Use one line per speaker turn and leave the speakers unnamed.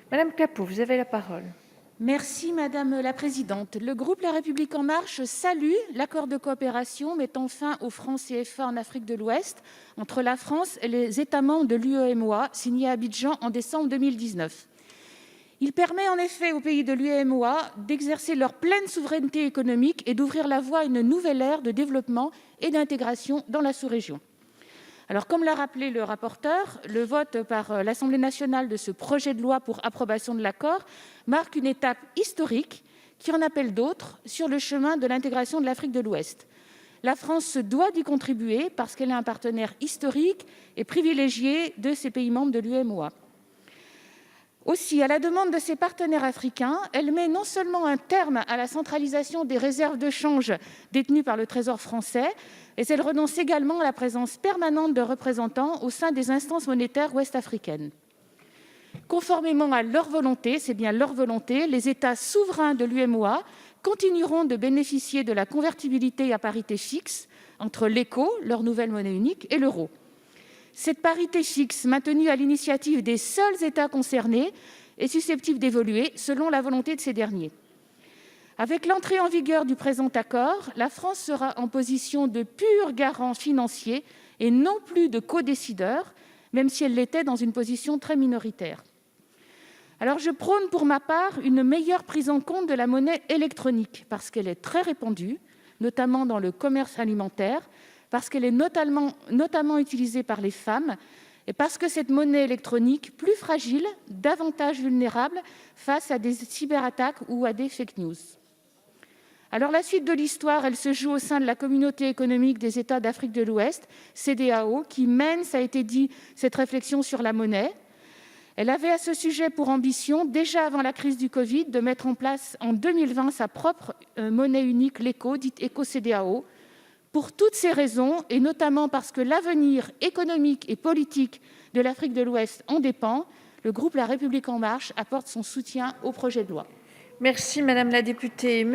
Madame Capot, vous avez la parole.
Merci Madame la Présidente. Le groupe La République En Marche salue l'accord de coopération mettant fin au franc CFA en Afrique de l'Ouest entre la France et les États membres de l'UEMOA, signé à Abidjan en décembre 2019. Il permet en effet aux pays de l'UEMOA d'exercer leur pleine souveraineté économique et d'ouvrir la voie à une nouvelle ère de développement et d'intégration dans la sous-région. Alors, comme l'a rappelé le rapporteur, le vote par l'Assemblée nationale de ce projet de loi pour approbation de l'accord marque une étape historique qui en appelle d'autres sur le chemin de l'intégration de l'Afrique de l'Ouest. La France se doit d'y contribuer parce qu'elle est un partenaire historique et privilégié de ces pays membres de l'UEMOA. Aussi, à la demande de ses partenaires africains, elle met non seulement un terme à la centralisation des réserves de change détenues par le Trésor français, mais elle renonce également à la présence permanente de représentants au sein des instances monétaires ouest-africaines. Conformément à leur volonté, c'est bien leur volonté, les États souverains de l'UEMOA continueront de bénéficier de la convertibilité à parité fixe entre l'ECO, leur nouvelle monnaie unique, et l'euro. Cette parité fixe, maintenue à l'initiative des seuls États concernés, est susceptible d'évoluer selon la volonté de ces derniers. Avec l'entrée en vigueur du présent accord, la France sera en position de pur garant financier et non plus de codécideur, même si elle l'était dans une position très minoritaire. Alors je prône pour ma part une meilleure prise en compte de la monnaie électronique, parce qu'elle est très répandue, notamment dans le commerce alimentaire, parce qu'elle est notamment utilisée par les femmes et parce que cette monnaie électronique, plus fragile, davantage vulnérable face à des cyberattaques ou à des fake news. Alors la suite de l'histoire, elle se joue au sein de la communauté économique des États d'Afrique de l'Ouest, CEDEAO, qui mène, ça a été dit, cette réflexion sur la monnaie. Elle avait à ce sujet pour ambition, déjà avant la crise du Covid, de mettre en place en 2020 sa propre monnaie unique, l'ECO, dite ECO-CEDEAO. Pour toutes ces raisons, et notamment parce que l'avenir économique et politique de l'Afrique de l'Ouest en dépend, le groupe La République En Marche apporte son soutien au projet de loi.
Merci Madame la députée.